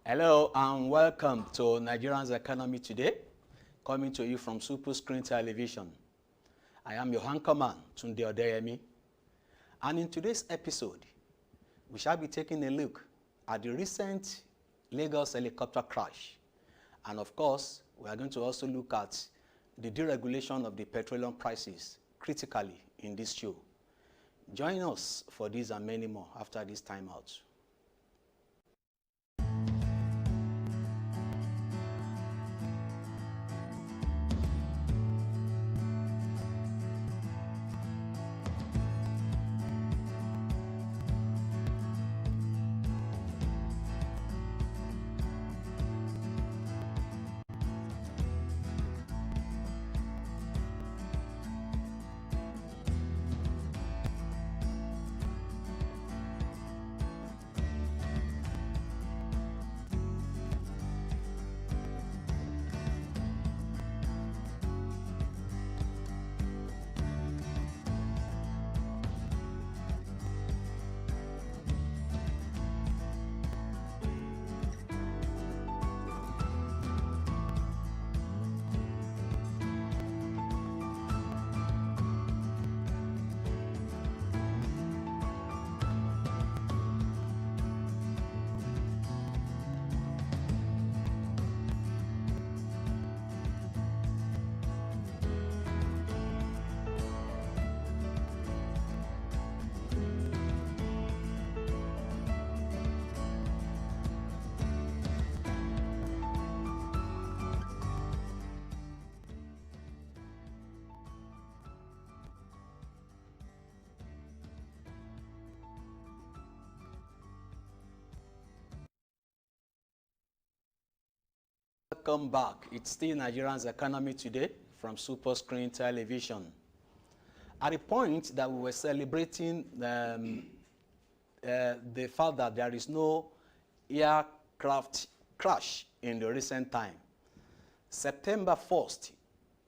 Hello and welcome to Nigerian's Economy Today, coming to you from Super Screen Television. I am your anchorman, Tunji Oketunbi, and in today's episode, we shall be taking a look at the recent Lagos helicopter crash. And of course, we are going to also look at the deregulation of the petroleum prices critically in this show. Join us for this and many more after this time out. Welcome back. It's still Nigerian's Economy Today from Super Screen Television. At the point that we were celebrating the fact that there is no aircraft crash in the recent time, September 1st,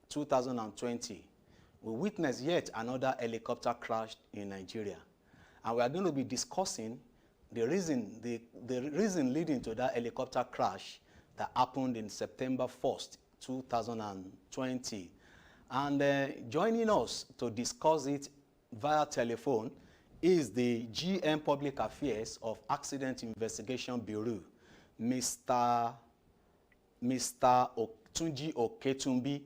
2020, we witnessed yet another helicopter crash in Nigeria. And we are going to be discussing the reason leading to that helicopter crash that happened in September 1st, 2020. And joining us to discuss it via telephone is the GM Public Affairs of Accident Investigation Bureau, Mr. Tunji Oketunbi.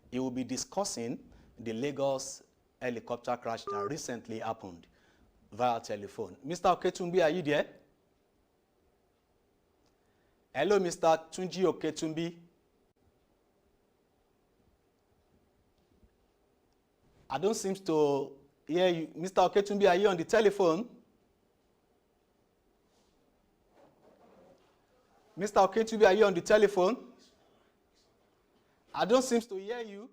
He will be discussing the Lagos helicopter crash that recently happened via telephone. Mr. Oketunbi, are you there? Hello, Mr. Tunji Oketunbi. I don't seem to hear you. Mr. Oketunbi, are you on the telephone? Mr. Oketunbi, are you on the telephone? I don't seem to hear you.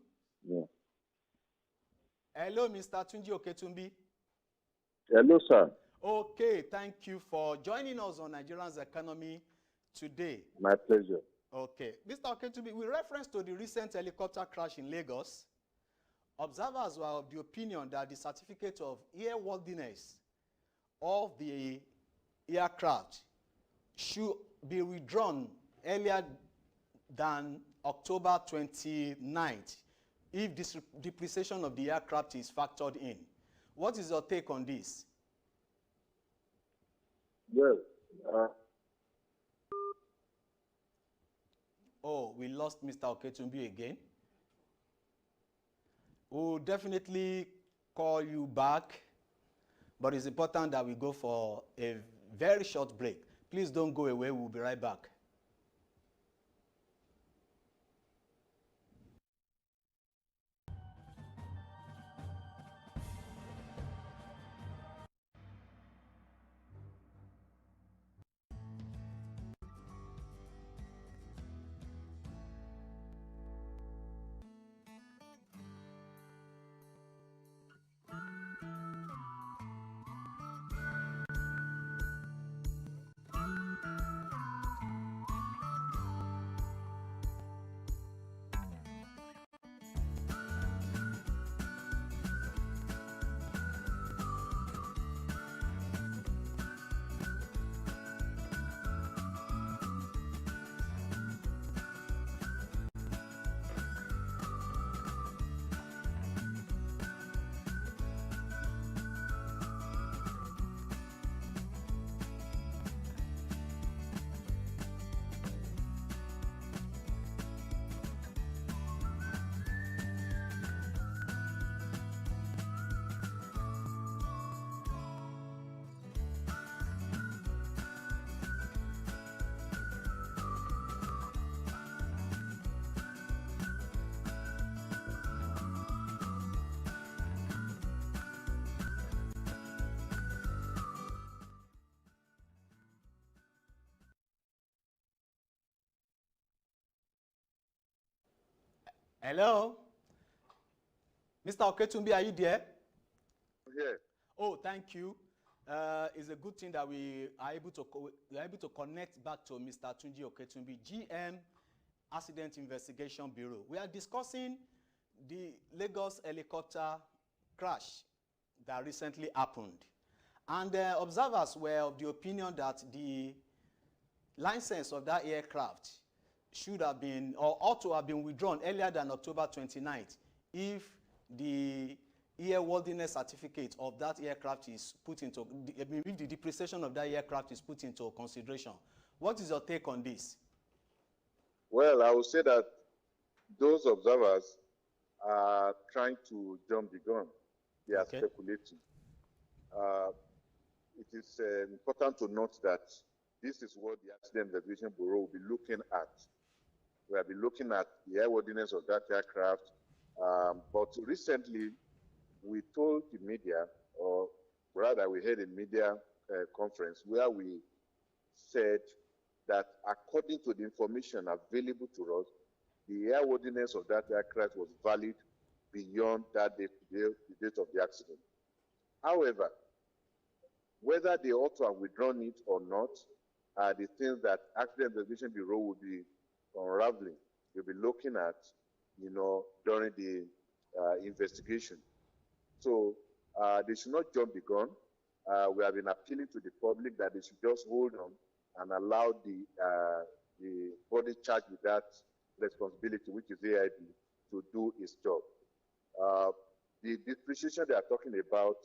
Yeah. Hello, Mr. Tunji Oketunbi. Hello, sir. Okay, thank you for joining us on Nigerian's Economy Today. My pleasure. Okay. Mr. Oketunbi, with reference to the recent helicopter crash in Lagos, observers were of the opinion that the certificate of airworthiness of the aircraft should be withdrawn earlier than October 29th if this depreciation of the aircraft is factored in. What is your take on this? Well, Oh, we lost Mr. Oketunbi again. We'll definitely call you back, but it's important that we go for a very short break. Please don't go away. We'll be right back. Hello? Mr. Oketunbi, are you there? Yeah. Oh, thank you. It's a good thing that we are able to connect back to Mr. Tunji Oketunbi, GM, Accident Investigation Bureau. We are discussing the Lagos helicopter crash that recently happened. And observers were of the opinion that the license of that aircraft should have been or ought to have been withdrawn earlier than October 29th if the airworthiness certificate of that aircraft is put into, if the depreciation of that aircraft is put into consideration. What is your take on this? Well, I would say that those observers are trying to jump the gun. They are speculating. It is important to note that this is what the Accident Investigation Bureau will be looking at. We will be looking at the airworthiness of that aircraft. But recently, we told the media, or rather we had a media conference where we said that according to the information available to us, the airworthiness of that aircraft was valid beyond that date, the date of the accident. However, whether they ought to have withdrawn it or not are the things that Accident Investigation Bureau will be unraveling. We'll be looking at, during the investigation. So they should not jump the gun. We have been appealing to the public that they should just hold on and allow the body charged with that responsibility, which is AIB, to do its job. The depreciation they are talking about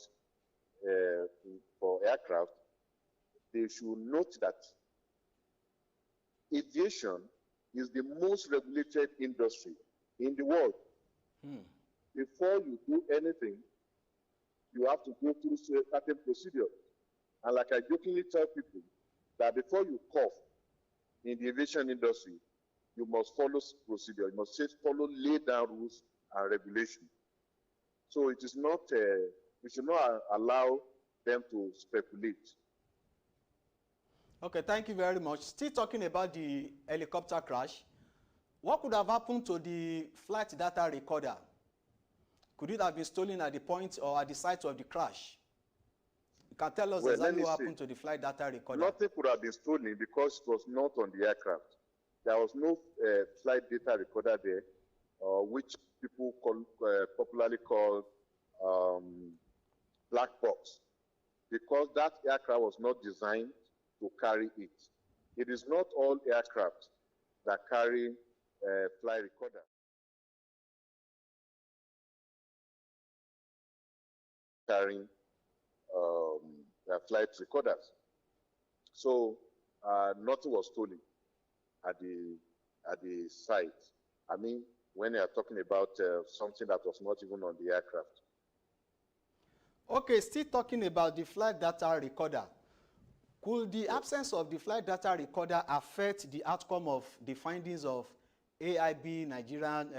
for aircraft, they should note that aviation is the most regulated industry in the world. Before you do anything, you have to go through certain procedures. And like I jokingly tell people, that before you cough in the aviation industry, you must follow procedure. You must follow laid down rules and regulations. So it is not, we should not allow them to speculate. Okay, thank you very much. Still talking about the helicopter crash, what could have happened to the flight data recorder? Could it have been stolen at the point or at the site of the crash? You can tell us exactly what happened to the flight data recorder. Nothing could have been stolen because it was not on the aircraft. There was no flight data recorder there, which people popularly call black box, because that aircraft was not designed to carry it. It is not all aircraft that carry flight recorder. Carrying flight recorders. So nothing was stolen at the site. I mean, when you are talking about something that was not even on the aircraft. Okay, still talking about the flight data recorder. Could the absence of the flight data recorder affect the outcome of the findings of AIB, Nigerian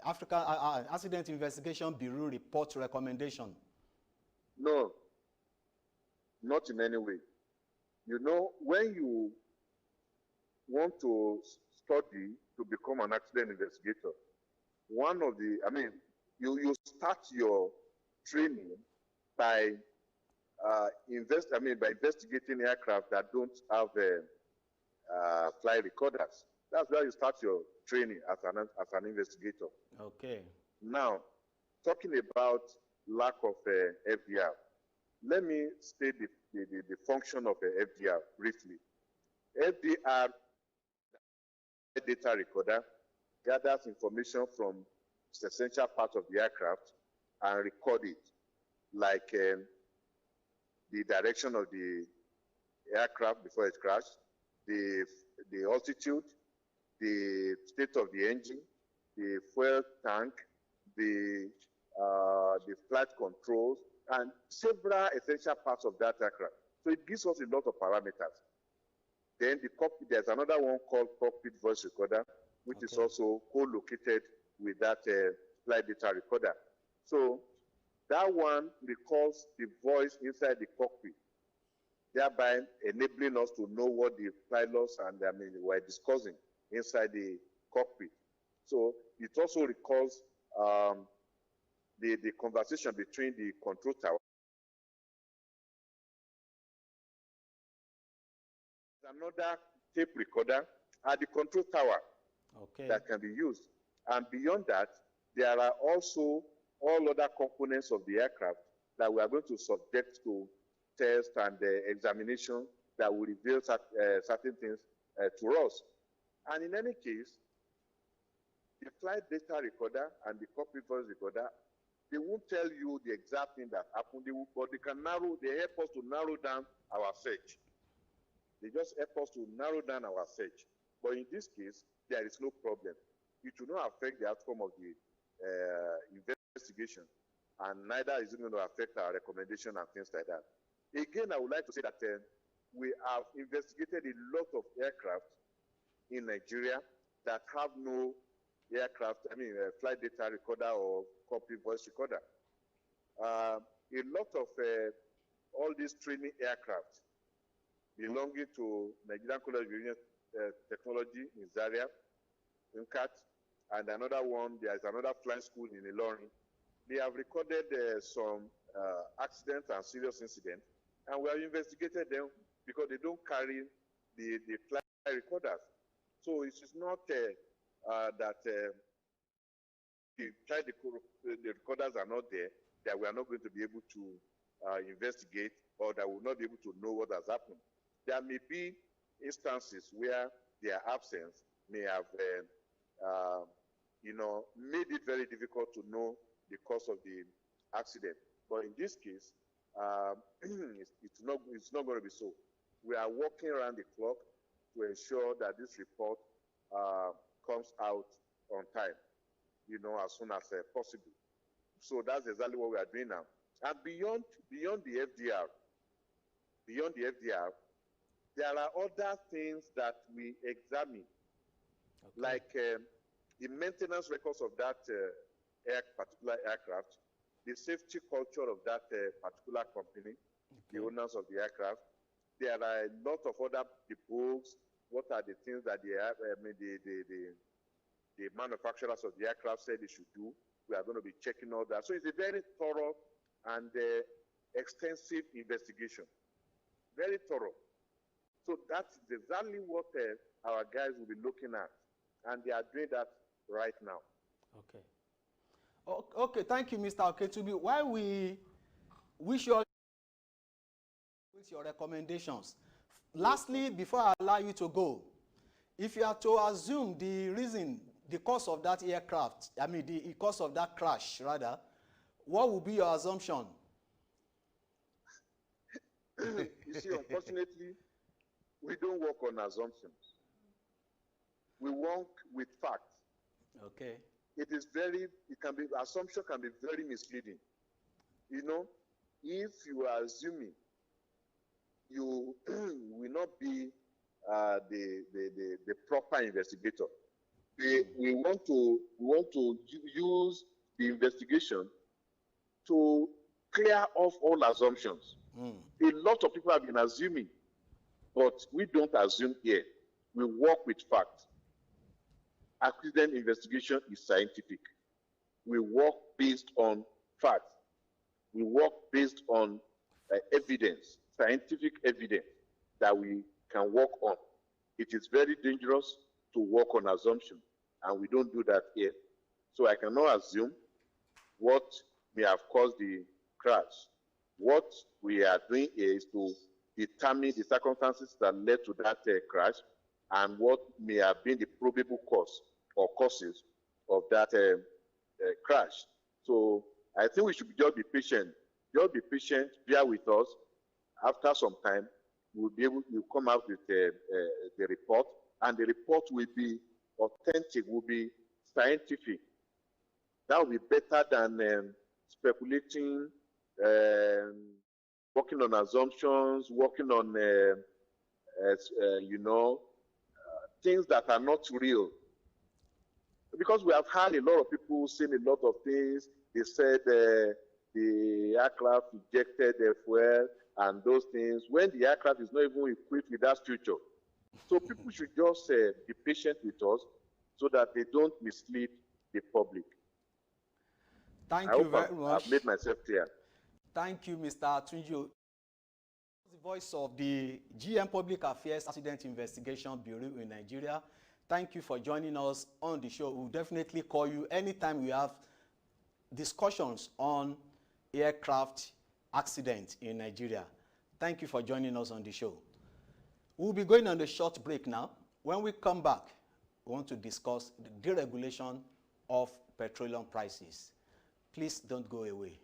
African Accident Investigation Bureau report recommendation? No, not in any way. You know, when you want to study to become an accident investigator, one of the, you start your training by by investigating aircraft that don't have flight recorders. That's where you start your training as an investigator. Okay. Now, talking about lack of FDR, let me state the function of FDR briefly. FDR, data recorder, gathers information from the essential part of the aircraft and record it, like the direction of the aircraft before it crashed, the altitude, the state of the engine, the fuel tank, the flight controls, and several essential parts of that aircraft. So it gives us a lot of parameters. Then the cockpit, there's another one called cockpit voice recorder, which is also co-located with that flight data recorder. So that one records the voice inside the cockpit, thereby enabling us to know what the pilots and were discussing inside the cockpit. So it also recalls the conversation between the control tower. Another tape recorder at the control tower that can be used. And beyond that, there are also all other components of the aircraft that we are going to subject to test and examination that will reveal certain things to us. And in any case, the flight data recorder and the cockpit voice recorder, they won't tell you the exact thing that happened, but they help us to narrow down our search. They just help us to narrow down our search. But in this case, there is no problem. It will not affect the outcome of the investigation, and neither is it going to affect our recommendation and things like that. Again, I would like to say that we have investigated a lot of aircraft in Nigeria that have no flight data recorder or cockpit voice recorder. A lot of all these training aircraft belonging to Nigerian College of Engineering Technology in Zaria, NCAT, and another one, there is another flying school in Ilorin. They have recorded some accidents and serious incidents, and we have investigated them because they don't carry the flight recorders. So it is not that the recorders are not there, that we are not going to be able to investigate, or that we will not be able to know what has happened. There may be instances where their absence may have made it very difficult to know the cause of the accident. But in this case, it's not going to be so. We are working around the clock to ensure that this report comes out on time, as soon as possible. So that's exactly what we are doing now. And beyond the FDR, there are other things that we examine, like the maintenance records of that particular aircraft, the safety culture of that particular company, the owners of the aircraft. There are a lot of other books. What are the things that the manufacturers of the aircraft said they should do? We are going to be checking all that. So it's a very thorough and extensive investigation. Very thorough. So that's exactly what our guys will be looking at, and they are doing that right now. Okay. Okay, thank you, Mr. Oketunbi. While we wish you all with your recommendations, lastly, before I allow you to go, if you are to assume the cause of that aircraft, the cause of that crash, rather, what would be your assumption? You see, unfortunately, we don't work on assumptions. We work with facts. Okay. Assumption can be very misleading. If you are assuming, you will not be the proper investigator. We want to use the investigation to clear off all assumptions. A lot of people have been assuming, but we don't assume here. We work with facts. Accident investigation is scientific. We work based on facts. We work based on evidence, scientific evidence that we can work on. It is very dangerous to work on assumption, and we don't do that here. So I cannot assume what may have caused the crash. What we are doing is to determine the circumstances that led to that crash and what may have been the probable cause or causes of that crash. So I think we should just be patient. Just be patient, bear with us. After some time, we'll come out with the report, and the report will be authentic, will be scientific. That will be better than speculating, working on assumptions, working on things that are not real. Because we have had a lot of people saying a lot of things. They said the aircraft ejected the fuel and those things, when the aircraft is not even equipped with that future. So people should just be patient with us. so that they don't mislead the public. Thank I you hope very much. I've made myself clear. Thank you, Mr. Tunji. The voice of the GM Public Affairs Accident Investigation Bureau in Nigeria. Thank you for joining us on the show. We'll definitely call you anytime we have discussions on aircraft accident in Nigeria. Thank you for joining us on the show. We'll be going on a short break now. When we come back, we want to discuss the deregulation of petroleum prices. Please don't go away.